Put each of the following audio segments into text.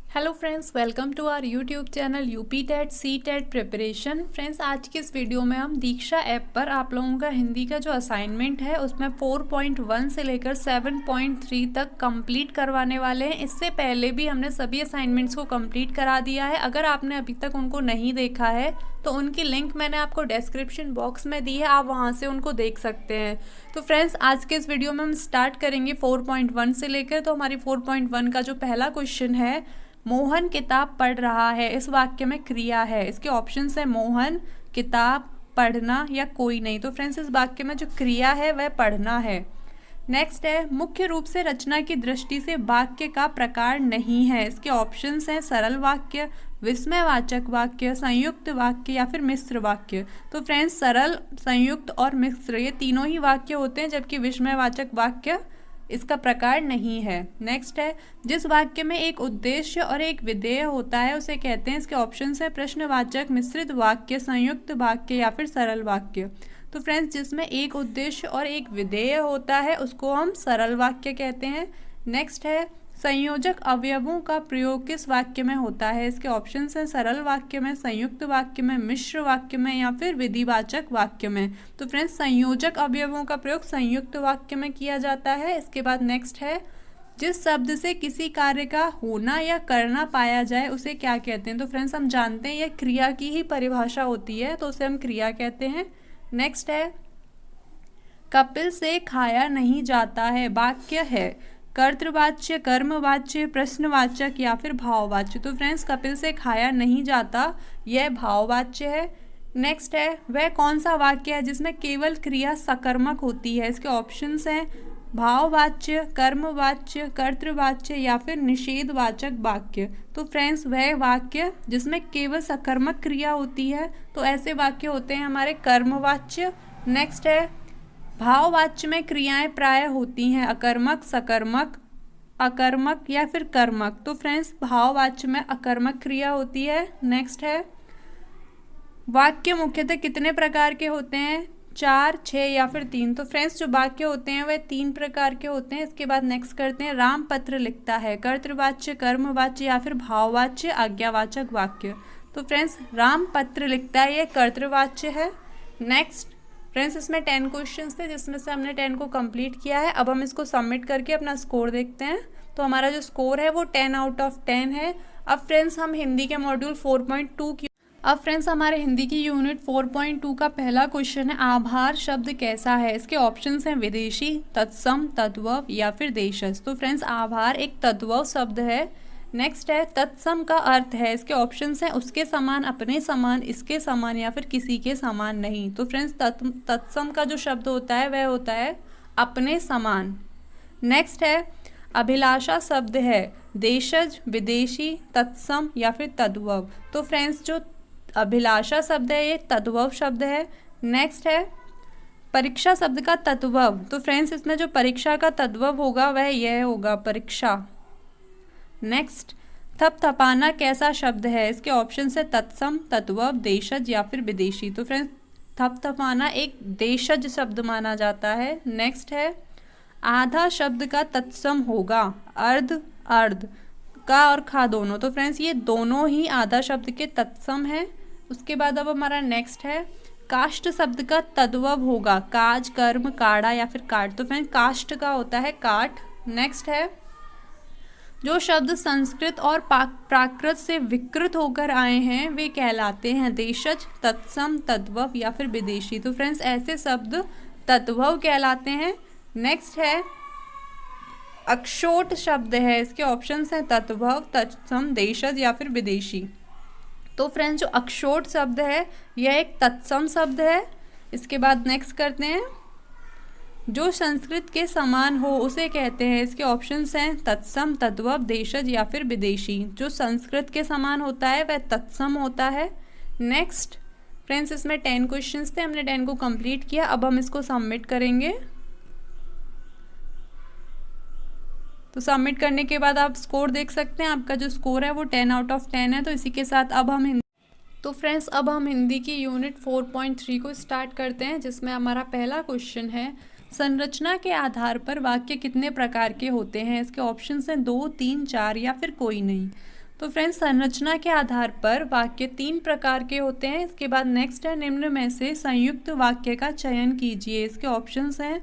Hello friends, welcome to our YouTube channel UP TET C TET preparation. Friends, आज की इस video में हम दीक्षा ऐप पर आप लोगों का हिंदी का जो असाइनमेंट है उसमें 4.1 से लेकर 7.3 तक कंप्लीट करवाने वाले हैं। इससे पहले भी हमने सभी असाइनमेंट्स को कंप्लीट करा दिया है। अगर आपने अभी तक उनको नहीं देखा है तो उनकी लिंक मैंने आपको डिस्क्रिप्शन बॉक्स में दी है, आप वहाँ से उनको देख सकते हैं। तो फ्रेंड्स, आज के इस वीडियो में हम स्टार्ट करेंगे 4.1 से लेकर। तो हमारी 4.1 का जो पहला क्वेश्चन है, मोहन किताब पढ़ रहा है, इस वाक्य में क्रिया है। इसके ऑप्शंस है मोहन, किताब, पढ़ना या कोई नहीं। तो फ्रेंड्स, इस वाक्य में जो क्रिया है वह पढ़ना है। नेक्स्ट है, मुख्य रूप से रचना की दृष्टि से वाक्य का प्रकार नहीं है। इसके ऑप्शंस हैं सरल वाक्य, विस्मयवाचक वाक्य, संयुक्त वाक्य या फिर मिश्र वाक्य। तो फ्रेंड्स, सरल, संयुक्त और मिश्र ये तीनों ही वाक्य होते हैं, जबकि विस्मयवाचक वाक्य इसका प्रकार नहीं है। नेक्स्ट है, जिस वाक्य में एक उद्देश्य और एक विधेय होता है उसे कहते हैं। इसके ऑप्शंस है प्रश्नवाचक, मिश्रित वाक्य, संयुक्त वाक्य या फिर सरल वाक्य। तो फ्रेंड्स, जिसमें एक उद्देश्य और एक विधेय होता है उसको हम सरल वाक्य कहते हैं। नेक्स्ट है, संयोजक अवयवों का प्रयोग किस वाक्य में होता है। इसके ऑप्शंस हैं सरल वाक्य में, संयुक्त वाक्य में, मिश्र वाक्य में या फिर विधिवाचक वाक्य में। तो फ्रेंड्स, संयोजक अवयवों का प्रयोग संयुक्त वाक्य में किया जाता है। इसके बाद नेक्स्ट है, जिस शब्द से किसी कार्य का होना या करना पाया जाए उसे क्या कहते हैं। तो फ्रेंड्स, हम जानते हैं यह क्रिया की ही परिभाषा होती है, तो उसे हम क्रिया कहते हैं। नेक्स्ट है, कपिल से खाया नहीं जाता है वाक्य है कर्तृवाच्य, कर्मवाच्य, प्रश्नवाचक या फिर भाववाच्य। तो फ्रेंड्स, कपिल से खाया नहीं जाता यह भाववाच्य है। नेक्स्ट है, वह कौन सा वाक्य है जिसमें केवल क्रिया सकर्मक होती है। इसके ऑप्शंस हैं भाववाच्य, कर्मवाच्य, कर्तृवाच्य या फिर निषेधवाचक वाक्य। तो फ्रेंड्स, वह वाक्य जिसमें केवल सकर्मक क्रिया होती है तो ऐसे वाक्य होते हैं हमारे कर्मवाच्य। नेक्स्ट है, भाववाच्य में क्रियाएं प्राय होती हैं अकर्मक, सकर्मक, अकर्मक या फिर कर्मक। तो फ्रेंड्स, भाववाच्य में अकर्मक क्रिया होती है। नेक्स्ट है, वाक्य मुख्यतः कितने प्रकार के होते हैं, 4, 6 या फिर 3। तो फ्रेंड्स, जो वाक्य होते हैं वह 3 प्रकार के होते हैं। इसके बाद नेक्स्ट करते हैं, राम पत्र लिखता है कर्तृवाच्य, कर्मवाच्य या फिर भाववाच्य, आज्ञावाचक वाक्य। तो फ्रेंड्स, राम पत्र लिखता है ये कर्तृवाच्य है। नेक्स्ट फ्रेंड्स, इसमें 10 क्वेश्चंस थे जिसमें से हमने 10 को कंप्लीट किया है। अब हम इसको सबमिट करके अपना स्कोर देखते हैं। तो हमारा जो स्कोर है वो 10 आउट ऑफ 10 है। अब फ्रेंड्स, हम हिंदी के मॉड्यूल 4.2 की हमारे हिंदी की यूनिट 4.2 का पहला क्वेश्चन है, आभार शब्द कैसा है। इसके ऑप्शंस हैं विदेशी, तत्सम, तद्भव या फिर देशज। तो फ्रेंड्स, आभार एक तद्भव शब्द है। नेक्स्ट है, तत्सम का अर्थ है। इसके ऑप्शंस हैं उसके समान, अपने समान, इसके समान या फिर किसी के समान नहीं। तो फ्रेंड्स, तत्सम का जो शब्द होता है वह होता है अपने समान। नेक्स्ट है, अभिलाषा शब्द है देशज, विदेशी, तत्सम या फिर तद्भव। तो फ्रेंड्स, जो अभिलाषा शब्द है ये तद्भव शब्द है। नेक्स्ट है, परीक्षा शब्द का तद्भव। तो फ्रेंड्स, इसमें जो परीक्षा का तद्भव होगा वह यह होगा परीक्षा। नेक्स्ट, थपथपाना कैसा शब्द है। इसके ऑप्शन है तत्सम, तद्भव, देशज या फिर विदेशी। तो फ्रेंड्स, थपथपाना एक देशज शब्द माना जाता है। नेक्स्ट है, आधा शब्द का तत्सम होगा अर्ध, अर्ध, का और खा दोनों। तो फ्रेंड्स, ये दोनों ही आधा शब्द के तत्सम है। उसके बाद अब हमारा नेक्स्ट है, काष्ठ शब्द का तद्भव होगा काज, कर्म, काढ़ा या फिर काट। तो फ्रेंड्स, काष्ठ का होता है काठ। नेक्स्ट है, जो शब्द संस्कृत और प्राकृत से विकृत होकर आए हैं वे कहलाते हैं देशज, तत्सम, तद्भव या फिर विदेशी। तो फ्रेंड्स, ऐसे शब्द तद्भव कहलाते हैं। नेक्स्ट है, अक्षोट शब्द है। इसके ऑप्शंस हैं तद्भव, तत्सम, देशज या फिर विदेशी। तो फ्रेंड्स, जो अक्षोट शब्द है यह एक तत्सम शब्द है। इसके बाद नेक्स्ट करते हैं, जो संस्कृत के समान हो उसे कहते हैं। इसके ऑप्शंस हैं तत्सम, तद्भव, देशज या फिर विदेशी। जो संस्कृत के समान होता है वह तत्सम होता है। नेक्स्ट फ्रेंड्स, इसमें 10 क्वेश्चंस थे, हमने 10 को कंप्लीट किया। अब हम इसको सबमिट करेंगे। तो सबमिट करने के बाद आप स्कोर देख सकते हैं, आपका जो स्कोर है वो 10 आउट ऑफ 10 है। तो इसी के साथ अब हम हिंदी की यूनिट 4.3 को स्टार्ट करते हैं, जिसमें हमारा पहला क्वेश्चन है, संरचना के आधार पर वाक्य कितने प्रकार के होते हैं। इसके ऑप्शंस हैं 2, 3, 4 या फिर कोई नहीं। तो फ्रेंड्स संरचना के आधार पर वाक्य 3 प्रकार के होते हैं। इसके बाद नेक्स्ट है, निम्न में से संयुक्त वाक्य का चयन कीजिए। इसके ऑप्शंस हैं,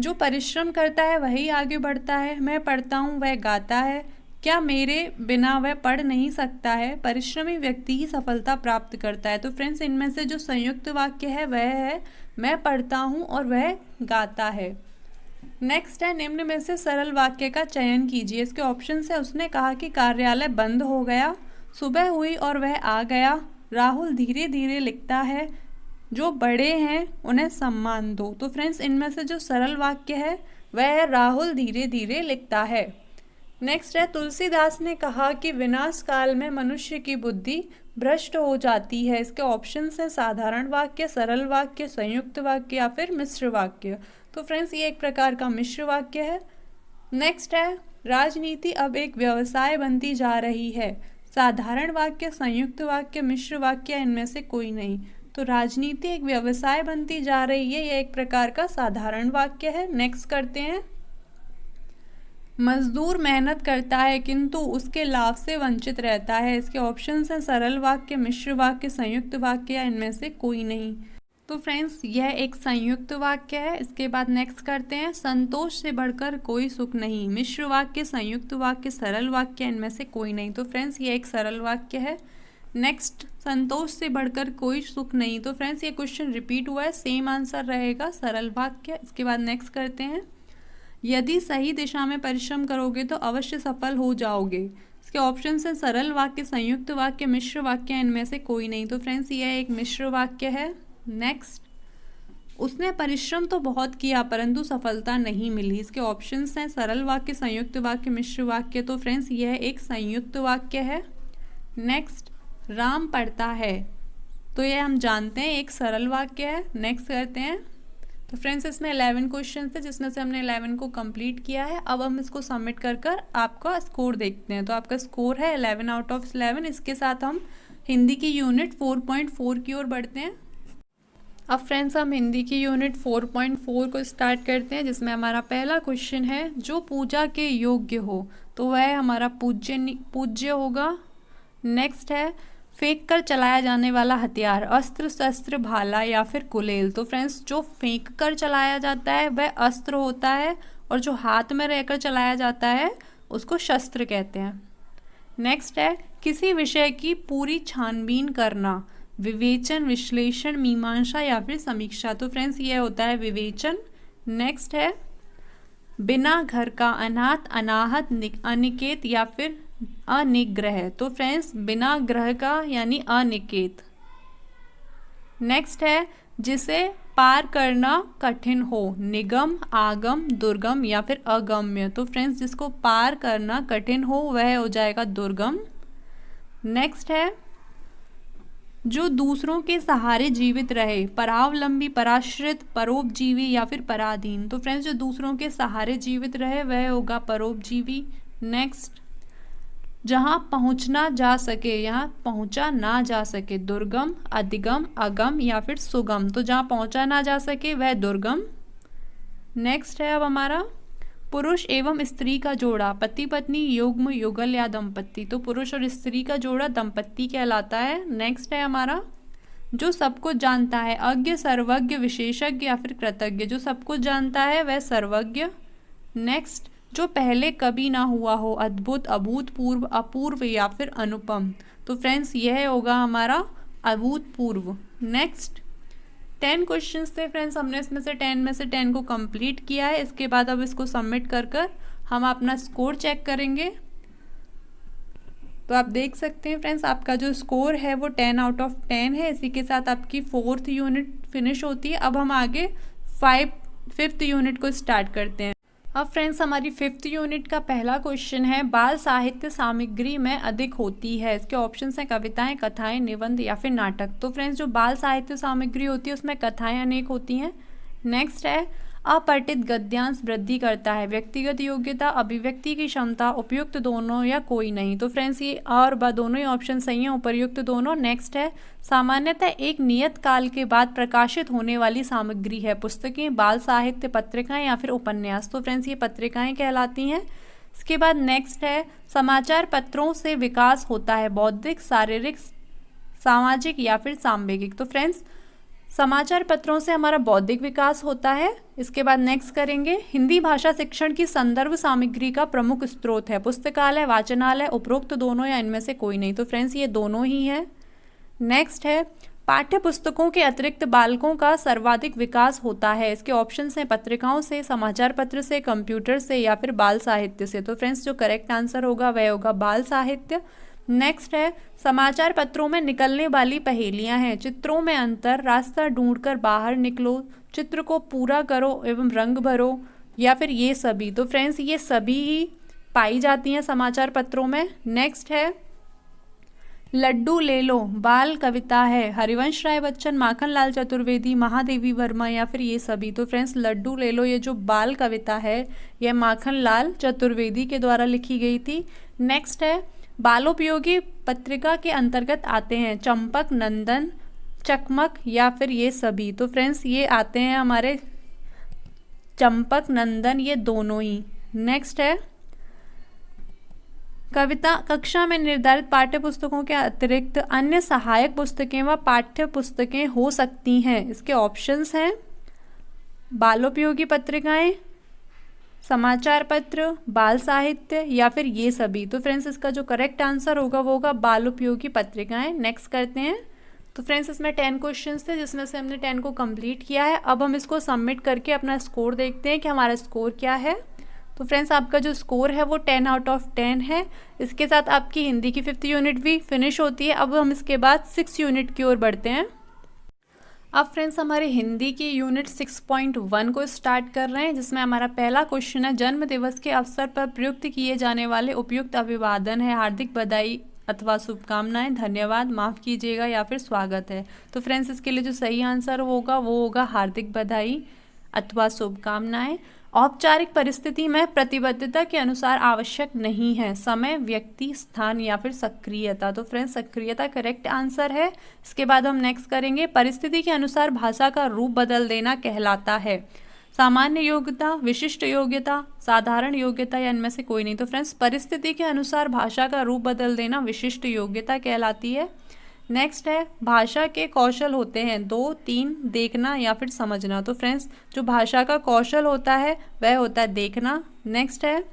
जो परिश्रम करता है वही आगे बढ़ता है, मैं पढ़ता हूँ वह गाता है, क्या मेरे बिना वह पढ़ नहीं सकता है, परिश्रमी व्यक्ति ही सफलता प्राप्त करता है। तो फ्रेंड्स इनमें से जो संयुक्त वाक्य है वह है, मैं पढ़ता हूँ और वह गाता है। नेक्स्ट है, निम्न में से सरल वाक्य का चयन कीजिए। इसके ऑप्शन है, उसने कहा कि कार्यालय बंद हो गया, सुबह हुई और वह आ गया, राहुल धीरे धीरे लिखता है, जो बड़े हैं उन्हें सम्मान दो। तो फ्रेंड्स इनमें से जो सरल वाक्य है वह है, राहुल धीरे धीरे लिखता है। नेक्स्ट है, तुलसीदास ने कहा कि विनाश काल में मनुष्य की बुद्धि भ्रष्ट हो जाती है। इसके ऑप्शन है, साधारण वाक्य, सरल वाक्य, संयुक्त वाक्य या फिर मिश्र वाक्य। तो फ्रेंड्स ये एक प्रकार का मिश्र वाक्य है। नेक्स्ट है, राजनीति अब एक व्यवसाय बनती जा रही है, साधारण वाक्य, संयुक्त वाक्य, मिश्र वाक्य, इनमें से कोई नहीं। तो राजनीति एक व्यवसाय बनती जा रही है, यह एक प्रकार का साधारण वाक्य है। नेक्स्ट करते हैं, मजदूर मेहनत करता है किंतु उसके लाभ से वंचित रहता है। इसके ऑप्शंस हैं, सरल वाक्य, मिश्र वाक्य, संयुक्त वाक्य या इनमें से कोई नहीं। तो फ्रेंड्स यह एक संयुक्त वाक्य है। इसके बाद नेक्स्ट करते हैं, संतोष से बढ़कर कोई सुख नहीं, मिश्र वाक्य, संयुक्त वाक्य, सरल वाक्य, इनमें से कोई नहीं। तो फ्रेंड्स ये एक सरल वाक्य है। नेक्स्ट, संतोष से बढ़कर कोई सुख नहीं। तो फ्रेंड्स ये क्वेश्चन रिपीट हुआ है, सेम आंसर रहेगा, सरल वाक्य। इसके बाद नेक्स्ट करते हैं, यदि सही दिशा में परिश्रम करोगे तो अवश्य सफल हो जाओगे। इसके ऑप्शन हैं, सरल वाक्य, संयुक्त वाक्य, मिश्र वाक्य, इनमें से कोई नहीं। तो फ्रेंड्स यह एक मिश्र वाक्य है। नेक्स्ट, उसने परिश्रम तो बहुत किया परंतु सफलता नहीं मिली। इसके ऑप्शंस हैं, सरल वाक्य, संयुक्त वाक्य, मिश्र वाक्य। तो फ्रेंड्स यह एक संयुक्त वाक्य है। नेक्स्ट, राम पढ़ता है, तो यह हम जानते हैं एक सरल वाक्य है। नेक्स्ट करते हैं, तो फ्रेंड्स इसमें 11 क्वेश्चन थे जिसमें से हमने 11 को कंप्लीट किया है। अब हम इसको सबमिट कर आपका स्कोर देखते हैं। तो आपका स्कोर है 11 आउट ऑफ 11। इसके साथ हम हिंदी की यूनिट 4.4 की ओर बढ़ते हैं। अब फ्रेंड्स हम हिंदी की यूनिट 4.4 को स्टार्ट करते हैं, जिसमें हमारा पहला क्वेश्चन है, जो पूजा के योग्य हो तो वह हमारा पूज्य होगा। नेक्स्ट है, फेंक कर चलाया जाने वाला हथियार, अस्त्र, शस्त्र, भाला या फिर गुलेल। तो फ्रेंड्स जो फेंक कर चलाया जाता है वह अस्त्र होता है और जो हाथ में रहकर चलाया जाता है उसको शस्त्र कहते हैं। नेक्स्ट है, किसी विषय की पूरी छानबीन करना, विवेचन, विश्लेषण, मीमांसा या फिर समीक्षा। तो फ्रेंड्स ये होता है विवेचन। नेक्स्ट है, बिना घर का, अनाथ, अनाहत, अनिकेत या फिर अनिग्रह। तो फ्रेंड्स बिना ग्रह का यानी अनिकेत। नेक्स्ट है, जिसे पार करना कठिन हो, निगम, आगम, दुर्गम या फिर अगम्य। तो फ्रेंड्स जिसको पार करना कठिन हो वह हो जाएगा दुर्गम। नेक्स्ट है, जो दूसरों के सहारे जीवित रहे, परावलंबी, पराश्रित, परोपजीवी या फिर पराधीन। तो फ्रेंड्स जो दूसरों के सहारे जीवित रहे वह होगा परोपजीवी। नेक्स्ट, जहाँ पहुँचना जा सके, यहाँ पहुँचा ना जा सके, दुर्गम, अधिगम, अगम या फिर सुगम। तो जहाँ पहुँचा ना जा सके वह दुर्गम। नेक्स्ट है अब हमारा, पुरुष एवं स्त्री का जोड़ा, पति पत्नी, युग्म, युगल या दंपत्ति। तो पुरुष और स्त्री का जोड़ा दंपत्ति कहलाता है। नेक्स्ट है हमारा, जो सब कुछ जानता है, अज्ञ, सर्वज्ञ, विशेषज्ञ या फिर कृतज्ञ। जो सब कुछ जानता है वह सर्वज्ञ। नेक्स्ट, जो पहले कभी ना हुआ हो, अद्भुत, अभूतपूर्व, अपूर्व या फिर अनुपम। तो फ्रेंड्स यह होगा हमारा अभूतपूर्व। नेक्स्ट, 10 क्वेश्चंस थे फ्रेंड्स, हमने इसमें से 10 में से 10 को कंप्लीट किया है। इसके बाद अब इसको सबमिट कर हम अपना स्कोर चेक करेंगे। तो आप देख सकते हैं फ्रेंड्स आपका जो स्कोर है वो 10 आउट ऑफ 10 है। इसी के साथ आपकी 4th यूनिट फिनिश होती है। अब हम आगे 5th यूनिट को स्टार्ट करते हैं। अब फ्रेंड्स हमारी 5th यूनिट का पहला क्वेश्चन है, बाल साहित्य सामग्री में अधिक होती है। इसके ऑप्शंस हैं, कविताएं, कथाएं, निबंध या फिर नाटक। तो फ्रेंड्स जो बाल साहित्य सामग्री होती है उसमें कथाएं अनेक होती हैं। नेक्स्ट है, अपठित गद्यांश वृद्धि करता है, व्यक्तिगत योग्यता, अभिव्यक्ति की क्षमता, उपयुक्त दोनों या कोई नहीं। तो फ्रेंड्स ये और दोनों ही ऑप्शन सही हैं, उपयुक्त दोनों। नेक्स्ट है, सामान्यतः एक नियत काल के बाद प्रकाशित होने वाली सामग्री है, पुस्तकें, बाल साहित्य, पत्रिकाएं या फिर उपन्यास। तो फ्रेंड्स ये पत्रिकाएं कहलाती हैं। इसके बाद नेक्स्ट है समाचार पत्रों से विकास होता है बौद्धिक, शारीरिक, सामाजिक या फिर सांवेगिक। तो फ्रेंड्स समाचार पत्रों से हमारा बौद्धिक विकास होता है। इसके बाद नेक्स्ट करेंगे हिंदी भाषा शिक्षण की संदर्भ सामग्री का प्रमुख स्रोत है पुस्तकालय, वाचनालय, उपरोक्त दोनों या इनमें से कोई नहीं। तो फ्रेंड्स ये दोनों ही है। नेक्स्ट है पाठ्य पुस्तकों के अतिरिक्त बालकों का सर्वाधिक विकास होता है। इसके ऑप्शंस हैं पत्रिकाओं से, समाचार पत्र से, कंप्यूटर से या फिर बाल साहित्य से। तो फ्रेंड्स जो करेक्ट आंसर होगा वह होगा बाल साहित्य। नेक्स्ट है समाचार पत्रों में निकलने वाली पहेलियां हैं चित्रों में अंतर, रास्ता ढूंढकर बाहर निकलो, चित्र को पूरा करो एवं रंग भरो या फिर ये सभी। तो फ्रेंड्स ये सभी ही पाई जाती हैं समाचार पत्रों में। नेक्स्ट है लड्डू ले लो बाल कविता है, हरिवंश राय बच्चन, माखन लाल चतुर्वेदी, महादेवी वर्मा या फिर ये सभी। तो फ्रेंड्स लड्डू ले लो ये जो बाल कविता है यह माखन लाल चतुर्वेदी के द्वारा लिखी गई थी। नेक्स्ट है बालोपयोगी पत्रिका के अंतर्गत आते हैं चंपक, नंदन, चकमक या फिर ये सभी। तो फ्रेंड्स ये आते हैं हमारे चंपक, नंदन ये दोनों ही। नेक्स्ट है कविता कक्षा में निर्धारित पाठ्य पुस्तकों के अतिरिक्त अन्य सहायक पुस्तकें व पाठ्य पुस्तकें हो सकती हैं। इसके ऑप्शंस हैं बालोपयोगी पत्रिकाएं, समाचार पत्र, बाल साहित्य या फिर ये सभी। तो फ्रेंड्स इसका जो करेक्ट आंसर होगा वो होगा बाल उपयोगी पत्रिकाएं। नेक्स्ट करते हैं। तो फ्रेंड्स इसमें 10 क्वेश्चंस थे जिसमें से हमने 10 को कंप्लीट किया है। अब हम इसको सबमिट करके अपना स्कोर देखते हैं कि हमारा स्कोर क्या है। तो फ्रेंड्स आपका जो स्कोर है वो 10 आउट ऑफ 10 है। इसके साथ आपकी हिंदी की 5th यूनिट भी फिनिश होती है। अब हम इसके बाद 6th यूनिट की ओर बढ़ते हैं। अब फ्रेंड्स हमारे हिंदी की यूनिट 6.1 को स्टार्ट कर रहे हैं जिसमें हमारा पहला क्वेश्चन है जन्म दिवस के अवसर पर प्रयुक्त किए जाने वाले उपयुक्त अभिवादन है हार्दिक बधाई अथवा शुभकामनाएं, धन्यवाद, माफ़ कीजिएगा या फिर स्वागत है। तो फ्रेंड्स इसके लिए जो सही आंसर होगा वो होगा हार्दिक बधाई अथवा शुभकामनाएं। औपचारिक परिस्थिति में प्रतिबद्धता के अनुसार आवश्यक नहीं है समय, व्यक्ति, स्थान या फिर सक्रियता। तो फ्रेंड्स सक्रियता करेक्ट आंसर है। इसके बाद हम नेक्स्ट करेंगे परिस्थिति के अनुसार भाषा का रूप बदल देना कहलाता है सामान्य योग्यता, विशिष्ट योग्यता, साधारण योग्यता या इनमें से कोई नहीं। तो फ्रेंड्स परिस्थिति के अनुसार भाषा का रूप बदल देना विशिष्ट योग्यता कहलाती है। नेक्स्ट है भाषा के कौशल होते हैं 2, 3 देखना या फिर समझना। तो फ्रेंड्स जो भाषा का कौशल होता है वह होता है देखना। नेक्स्ट है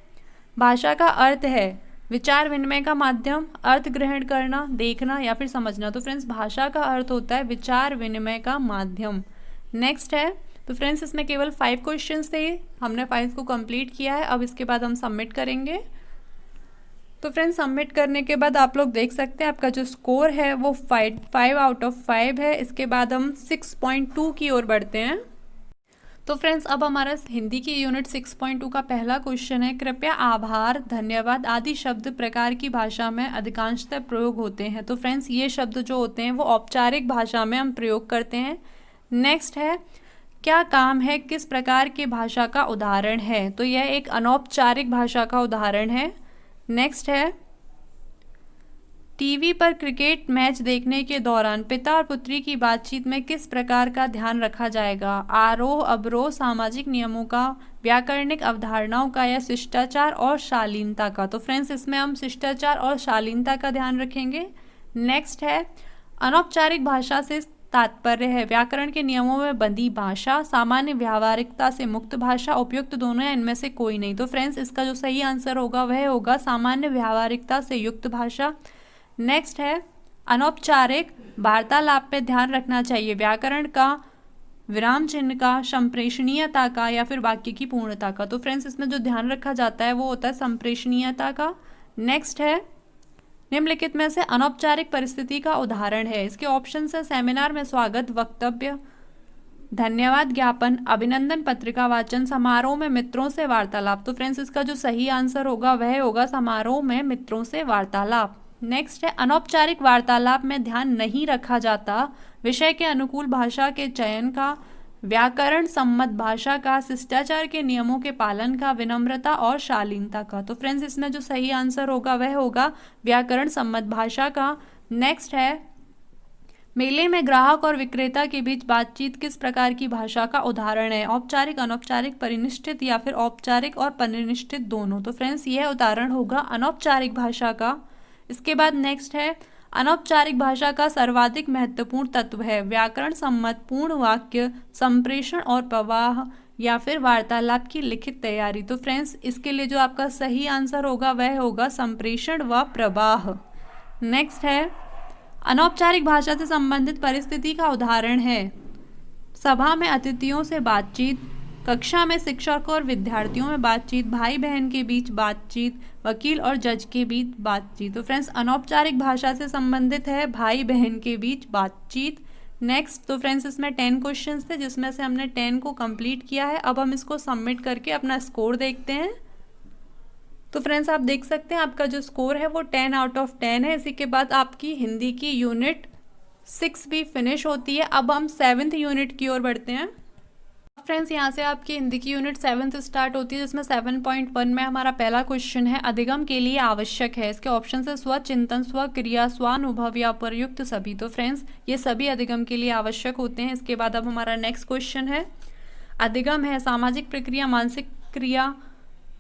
भाषा का अर्थ है विचार विनिमय का माध्यम, अर्थ ग्रहण करना, देखना या फिर समझना। तो फ्रेंड्स भाषा का अर्थ होता है विचार विनिमय का माध्यम। नेक्स्ट है तो फ्रेंड्स इसमें केवल 5 क्वेश्चंस थे, हमने 5 को कंप्लीट किया है। अब इसके बाद हम सबमिट करेंगे। तो फ्रेंड्स सबमिट करने के बाद आप लोग देख सकते हैं आपका जो स्कोर है वो 5 आउट ऑफ 5 है। इसके बाद हम 6.2 की ओर बढ़ते हैं। तो फ्रेंड्स अब हमारा हिंदी की यूनिट 6.2 का पहला क्वेश्चन है कृपया, आभार, धन्यवाद आदि शब्द प्रकार की भाषा में अधिकांशतः प्रयोग होते हैं। तो फ्रेंड्स ये शब्द जो होते हैं वो औपचारिक भाषा में हम प्रयोग करते हैं। नेक्स्ट है क्या काम है किस प्रकार की भाषा का उदाहरण है। तो यह एक अनौपचारिक भाषा का उदाहरण है। नेक्स्ट है टीवी पर क्रिकेट मैच देखने के दौरान पिता और पुत्री की बातचीत में किस प्रकार का ध्यान रखा जाएगा आरोह अवरोह, सामाजिक नियमों का, व्याकरणिक अवधारणाओं का या शिष्टाचार और शालीनता का। तो फ्रेंड्स इसमें हम शिष्टाचार और शालीनता का ध्यान रखेंगे। नेक्स्ट है अनौपचारिक भाषा से तात्पर्य है व्याकरण के नियमों में बंधी भाषा, सामान्य व्यावहारिकता से मुक्त भाषा, उपयुक्त दोनों या इनमें से कोई नहीं। तो फ्रेंड्स इसका जो सही आंसर होगा वह होगा सामान्य व्यावहारिकता से युक्त भाषा। नेक्स्ट है अनौपचारिक वार्तालाप पे ध्यान रखना चाहिए व्याकरण का, विराम चिन्ह का, संप्रेषणीयता का या फिर वाक्य की पूर्णता का। तो फ्रेंड्स इसमें जो ध्यान रखा जाता है वो होता है संप्रेषणीयता का। नेक्स्ट है निम्नलिखित में से अनौपचारिक परिस्थिति का उदाहरण है। इसके ऑप्शन है सेमिनार में स्वागत वक्तव्य, धन्यवाद ज्ञापन, अभिनंदन पत्रिका वाचन, समारोह में मित्रों से वार्तालाप। तो फ्रेंड्स इसका जो सही आंसर होगा वह होगा समारोह में मित्रों से वार्तालाप। नेक्स्ट है अनौपचारिक वार्तालाप में ध्यान नहीं रखा जाता विषय के अनुकूल भाषा के चयन का, व्याकरण सम्मत भाषा का, शिष्टाचार के नियमों के पालन का, विनम्रता और शालीनता का। तो फ्रेंड्स इसमें जो सही आंसर होगा वह होगा व्याकरण सम्मत भाषा का। नेक्स्ट है मेले में ग्राहक और विक्रेता के बीच बातचीत किस प्रकार की भाषा का उदाहरण है? औपचारिक, अनौपचारिक, परिनिष्ठित या फिर औपचारिक और परिनिष्ठित दोनों। तो फ्रेंड्स यह उदाहरण होगा अनौपचारिक भाषा का। इसके बाद नेक्स्ट है, अनौपचारिक भाषा का सर्वाधिक महत्वपूर्ण तत्व है व्याकरण सम्मत पूर्ण वाक्य, संप्रेषण और प्रवाह या फिर वार्तालाप की लिखित तैयारी। तो फ्रेंड्स इसके लिए जो आपका सही आंसर होगा वह होगा संप्रेषण व प्रवाह। नेक्स्ट है, अनौपचारिक भाषा से संबंधित परिस्थिति का उदाहरण है सभा में अतिथियों से बातचीत, कक्षा में शिक्षक और विद्यार्थियों में बातचीत, भाई बहन के बीच बातचीत, वकील और जज के बीच बातचीत। तो फ्रेंड्स अनौपचारिक भाषा से संबंधित है भाई बहन के बीच बातचीत। नेक्स्ट, तो फ्रेंड्स इसमें 10 क्वेश्चंस थे जिसमें से हमने 10 को कंप्लीट किया है। अब हम इसको सबमिट करके अपना स्कोर देखते हैं। तो फ्रेंड्स आप देख सकते हैं आपका जो स्कोर है वो 10 आउट ऑफ 10 है। इसी के बाद आपकी हिंदी की यूनिट 6 भी फिनिश होती है। अब हम 7th यूनिट की ओर बढ़ते हैं। फ्रेंड्स यहाँ से आपकी हिंदी की यूनिट 7 से स्टार्ट होती है जिसमें 7.1 में हमारा पहला क्वेश्चन है अधिगम के लिए आवश्यक है। इसके ऑप्शन है स्वचिंतन, स्वक्रिया, स्वानुभव या प्रयुक्त सभी। तो फ्रेंड्स ये सभी अधिगम के लिए आवश्यक होते हैं। इसके बाद अब हमारा नेक्स्ट क्वेश्चन है अधिगम है सामाजिक प्रक्रिया, मानसिक क्रिया,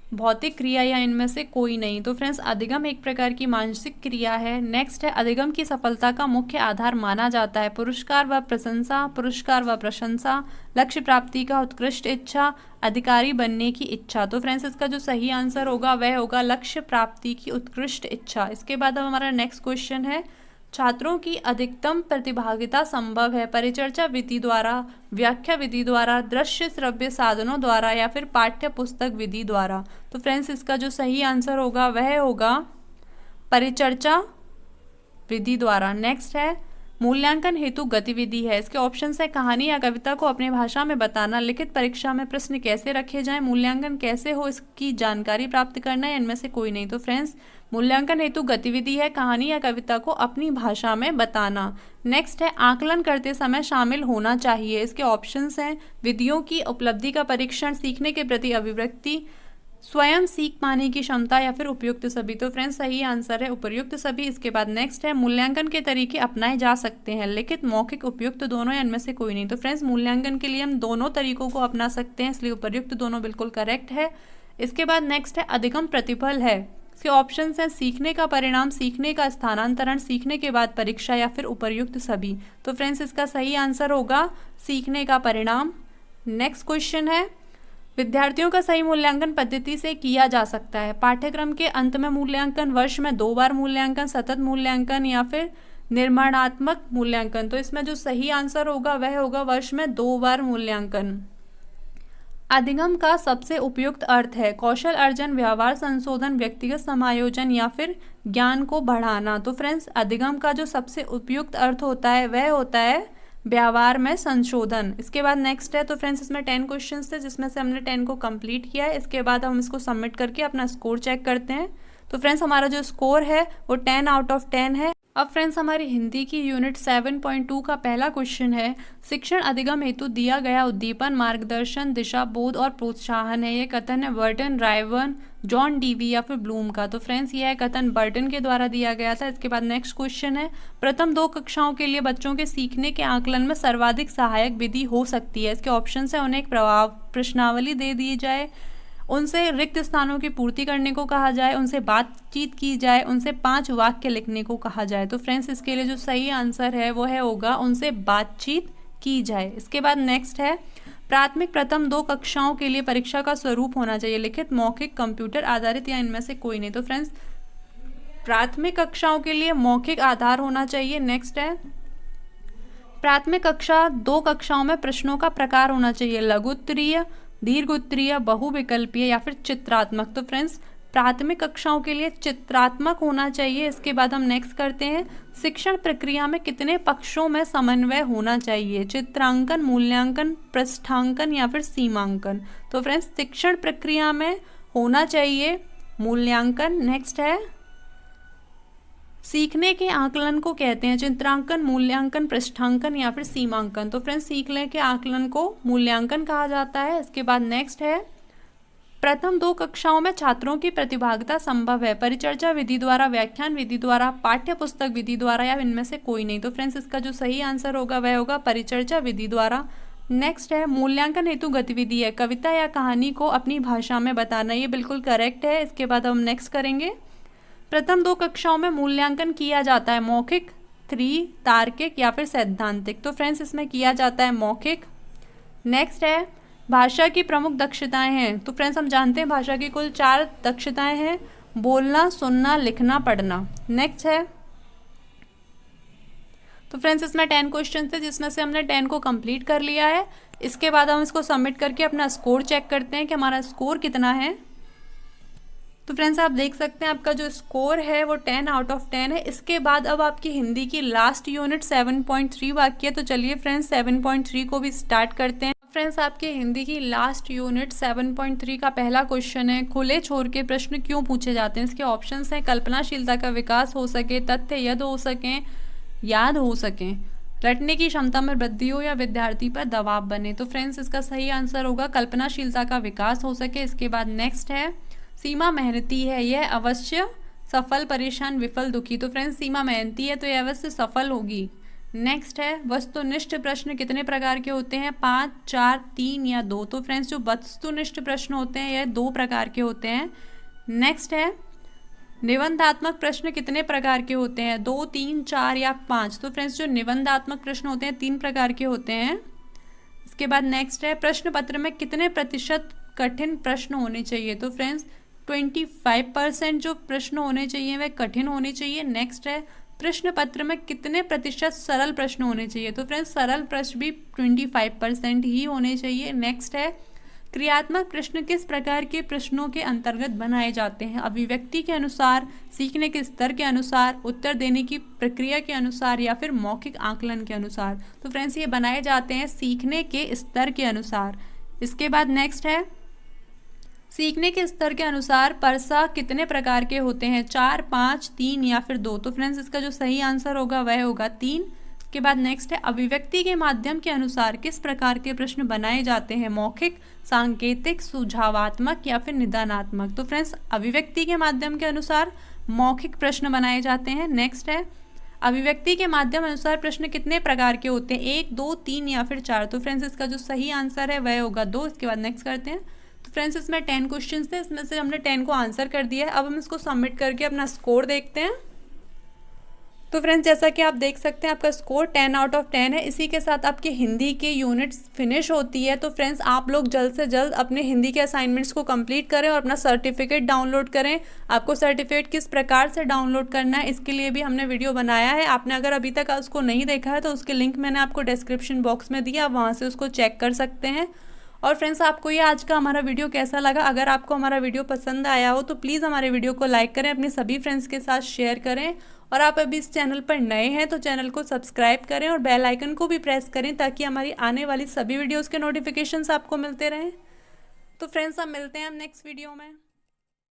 भौतिक क्रिया या इनमें से कोई नहीं। तो फ्रेंड्स अधिगम एक प्रकार की मानसिक क्रिया है। नेक्स्ट है अधिगम की सफलता का मुख्य आधार माना जाता है पुरस्कार व प्रशंसा, पुरस्कार व प्रशंसा, लक्ष्य प्राप्ति का उत्कृष्ट इच्छा, अधिकारी बनने की इच्छा। तो फ्रेंड्स इसका जो सही आंसर होगा वह होगा लक्ष्य प्राप्ति की उत्कृष्ट इच्छा। इसके बाद अब हमारा नेक्स्ट क्वेश्चन है छात्रों की अधिकतम प्रतिभागिता संभव है परिचर्चा विधि द्वारा, व्याख्या विधि द्वारा, दृश्य श्रव्य साधनों द्वारा या फिर पाठ्य पुस्तक विधि द्वारा। तो फ्रेंड्स इसका जो सही आंसर होगा वह होगा परिचर्चा विधि द्वारा। नेक्स्ट है मूल्यांकन हेतु गतिविधि है। इसके ऑप्शन है कहानी या कविता को अपनी भाषा में बताना, लिखित परीक्षा में प्रश्न कैसे रखे जाएं, मूल्यांकन कैसे हो इसकी जानकारी प्राप्त करना, या इनमें से कोई नहीं। तो फ्रेंड्स मूल्यांकन हेतु गतिविधि है कहानी या कविता को अपनी भाषा में बताना। नेक्स्ट है आकलन करते समय शामिल होना चाहिए। इसके ऑप्शंस हैं विधियों की उपलब्धि का परीक्षण, सीखने के प्रति अभिव्यक्ति, स्वयं सीख पाने की क्षमता या फिर उपयुक्त सभी। तो फ्रेंड्स सही आंसर है उपयुक्त सभी। इसके बाद नेक्स्ट है मूल्यांकन के तरीके अपनाए जा सकते हैं, लिखित, मौखिक, उपयुक्त दोनों या इनमें से कोई नहीं। तो फ्रेंड्स मूल्यांकन के लिए हम दोनों तरीकों को अपना सकते हैं, इसलिए उपयुक्त दोनों बिल्कुल करेक्ट है। इसके बाद नेक्स्ट है अधिगम प्रतिफल है। इसके ऑप्शन हैं सीखने का परिणाम, सीखने का स्थानांतरण, सीखने के बाद परीक्षा या फिर उपर्युक्त सभी। तो फ्रेंड्स इसका सही आंसर होगा सीखने का परिणाम। नेक्स्ट क्वेश्चन है विद्यार्थियों का सही मूल्यांकन पद्धति से किया जा सकता है पाठ्यक्रम के अंत में मूल्यांकन, वर्ष में 2 बार मूल्यांकन, सतत मूल्यांकन या फिर निर्माणात्मक मूल्यांकन। तो इसमें जो सही आंसर होगा वह होगा वर्ष में 2 बार मूल्यांकन। अधिगम का सबसे उपयुक्त अर्थ है कौशल अर्जन, व्यवहार संशोधन, व्यक्तिगत समायोजन या फिर ज्ञान को बढ़ाना। तो फ्रेंड्स अधिगम का जो सबसे उपयुक्त अर्थ होता है वह होता है व्यवहार में संशोधन। इसके बाद नेक्स्ट है तो फ्रेंड्स इसमें 10 क्वेश्चंस थे जिसमें से हमने 10 को कंप्लीट किया है। इसके बाद हम इसको सबमिट करके अपना स्कोर चेक करते हैं। तो फ्रेंड्स हमारा जो स्कोर है वो 10 आउट ऑफ 10 है। अब फ्रेंड्स हमारी हिंदी की यूनिट 7.2 का पहला क्वेश्चन है शिक्षण अधिगम हेतु दिया गया उद्दीपन, मार्गदर्शन, दिशा, बोध और प्रोत्साहन है। ये कथन है बर्टन, रायबर्न, जॉन डीवी या फिर ब्लूम का। तो फ्रेंड्स यह कथन बर्टन के द्वारा दिया गया था। इसके बाद नेक्स्ट क्वेश्चन है प्रथम 2 कक्षाओं के लिए बच्चों के सीखने के आकलन में सर्वाधिक सहायक विधि हो सकती है। इसके ऑप्शन है उन्हें एक प्रश्नावली दे दी जाए, उनसे रिक्त स्थानों की पूर्ति करने को कहा जाए, उनसे बातचीत की जाए, उनसे 5 वाक्य लिखने को कहा जाए। तो फ्रेंड्स इसके लिए जो सही आंसर है वो है होगा उनसे बातचीत की जाए। इसके बाद नेक्स्ट है प्राथमिक प्रथम 2 कक्षाओं के लिए परीक्षा का स्वरूप होना चाहिए लिखित, मौखिक, कंप्यूटर आधारित या इनमें से कोई नहीं। तो फ्रेंड्स प्राथमिक कक्षाओं के लिए मौखिक आधार होना चाहिए। नेक्स्ट है प्राथमिक कक्षा 2 कक्षाओं में प्रश्नों का प्रकार होना चाहिए लघुत्तरीय, दीर्घोत्तरीय, बहुविकल्पीय या फिर चित्रात्मक। तो फ्रेंड्स प्राथमिक कक्षाओं के लिए चित्रात्मक होना चाहिए। इसके बाद हम नेक्स्ट करते हैं शिक्षण प्रक्रिया में कितने पक्षों में समन्वय होना चाहिए चित्रांकन, मूल्यांकन, पृष्ठांकन या फिर सीमांकन। तो फ्रेंड्स शिक्षण प्रक्रिया में होना चाहिए मूल्यांकन। नेक्स्ट है सीखने के आकलन को कहते हैं चित्रांकन, मूल्यांकन, पृष्ठांकन या फिर सीमांकन। तो फ्रेंड्स सीखने के आकलन को मूल्यांकन कहा जाता है। इसके बाद नेक्स्ट है प्रथम 2 कक्षाओं में छात्रों की प्रतिभागिता संभव है, परिचर्चा विधि द्वारा, व्याख्यान विधि द्वारा, पाठ्य पुस्तक विधि द्वारा या इनमें से कोई नहीं। तो फ्रेंड्स इसका जो सही आंसर होगा वह होगा परिचर्चा विधि द्वारा। नेक्स्ट है मूल्यांकन हेतु गतिविधि है, कविता या कहानी को अपनी भाषा में बताना, ये बिल्कुल करेक्ट है। इसके बाद हम नेक्स्ट करेंगे, प्रथम 2 कक्षाओं में मूल्यांकन किया जाता है मौखिक, 3 तार्किक या फिर सैद्धांतिक। तो फ्रेंड्स इसमें किया जाता है मौखिक। नेक्स्ट है भाषा की प्रमुख दक्षताएं हैं। तो फ्रेंड्स हम जानते हैं भाषा की कुल 4 दक्षताएं हैं, बोलना, सुनना, लिखना, पढ़ना। नेक्स्ट है, तो फ्रेंड्स इसमें 10 क्वेश्चन थे जिसमें से हमने 10 को कंप्लीट कर लिया है। इसके बाद हम इसको सबमिट करके अपना स्कोर चेक करते हैं कि हमारा स्कोर कितना है। तो फ्रेंड्स आप देख सकते हैं आपका जो स्कोर है वो 10 आउट ऑफ 10 है। इसके बाद अब आपकी हिंदी की लास्ट यूनिट 7.3 बाकी है। तो चलिए फ्रेंड्स 7.3 को भी स्टार्ट करते हैं। फ्रेंड्स आपकी हिंदी की लास्ट यूनिट 7.3 का पहला क्वेश्चन है, खुले छोर के प्रश्न क्यों पूछे जाते हैं। इसके ऑप्शंस हैं, कल्पनाशीलता का विकास हो सके, तथ्य यद हो सकें, याद हो सकें, रटने की क्षमता में वृद्धि हो या विद्यार्थी पर दबाव बने। तो फ्रेंड्स इसका सही आंसर होगा कल्पनाशीलता का विकास हो सके। इसके बाद नेक्स्ट है, सीमा मेहनती है, यह अवश्य सफल, परेशान, विफल, दुखी। तो फ्रेंड्स सीमा मेहनती है तो यह अवश्य सफल होगी। नेक्स्ट है, वस्तुनिष्ठ प्रश्न कितने प्रकार के होते हैं, 5, 4, 3 या 2। तो फ्रेंड्स जो वस्तुनिष्ठ प्रश्न होते हैं यह 2 प्रकार के होते हैं। नेक्स्ट है, निबंधात्मक प्रश्न कितने प्रकार के होते हैं, 2, 3, 4 या 5। तो फ्रेंड्स जो निबंधात्मक प्रश्न होते हैं 3 प्रकार के होते हैं। इसके बाद नेक्स्ट है, प्रश्न पत्र में कितने प्रतिशत कठिन प्रश्न होने चाहिए। तो फ्रेंड्स 25% जो प्रश्न होने चाहिए वह कठिन होने चाहिए। नेक्स्ट है, प्रश्न पत्र में कितने प्रतिशत सरल प्रश्न होने चाहिए। तो फ्रेंड्स सरल प्रश्न भी 25% ही होने चाहिए। नेक्स्ट है, क्रियात्मक प्रश्न किस प्रकार के प्रश्नों के अंतर्गत बनाए जाते हैं, अभिव्यक्ति के अनुसार, सीखने के स्तर के अनुसार, उत्तर देने की प्रक्रिया के अनुसार या फिर मौखिक आकलन के अनुसार। तो फ्रेंड्स ये बनाए जाते हैं सीखने के स्तर के अनुसार। इसके बाद नेक्स्ट है, सीखने के स्तर के अनुसार परसा कितने प्रकार के होते हैं, 4, 5, 3 या फिर 2। तो फ्रेंड्स इसका जो सही आंसर होगा वह होगा 3। के बाद नेक्स्ट है, अभिव्यक्ति के माध्यम के अनुसार किस प्रकार के प्रश्न बनाए जाते हैं, मौखिक, सांकेतिक, सुझावात्मक या फिर निदानात्मक। तो फ्रेंड्स अभिव्यक्ति के माध्यम के अनुसार मौखिक प्रश्न बनाए जाते हैं। नेक्स्ट है, अभिव्यक्ति के माध्यम अनुसार प्रश्न कितने प्रकार के होते हैं, 1, 2, 3 या फिर 4। तो फ्रेंड्स इसका जो सही आंसर है वह होगा 2। इसके बाद नेक्स्ट करते हैं। तो फ्रेंड्स इसमें 10 क्वेश्चन थे, इसमें से हमने 10 को आंसर कर दिया है। अब हम इसको सबमिट करके अपना स्कोर देखते हैं। तो फ्रेंड्स जैसा कि आप देख सकते हैं आपका स्कोर 10 आउट ऑफ 10 है। इसी के साथ आपकी हिंदी की यूनिट्स फिनिश होती है। तो फ्रेंड्स आप लोग जल्द से जल्द अपने हिंदी के असाइनमेंट्स को कंप्लीट करें और अपना सर्टिफिकेट डाउनलोड करें। आपको सर्टिफिकेट किस प्रकार से डाउनलोड करना है इसके लिए भी हमने वीडियो बनाया है। आपने अगर अभी तक उसको नहीं देखा है तो उसके लिंक मैंने आपको डिस्क्रिप्शन बॉक्स में दिया, आप वहाँ से उसको चेक कर सकते हैं। और फ्रेंड्स आपको ये आज का हमारा वीडियो कैसा लगा, अगर आपको हमारा वीडियो पसंद आया हो तो प्लीज़ हमारे वीडियो को लाइक करें, अपने सभी फ्रेंड्स के साथ शेयर करें। और आप अभी इस चैनल पर नए हैं तो चैनल को सब्सक्राइब करें और बेल आइकन को भी प्रेस करें ताकि हमारी आने वाली सभी वीडियोस के नोटिफिकेशंस आपको मिलते रहें। तो फ्रेंड्स हम मिलते हैं नेक्स्ट वीडियो में।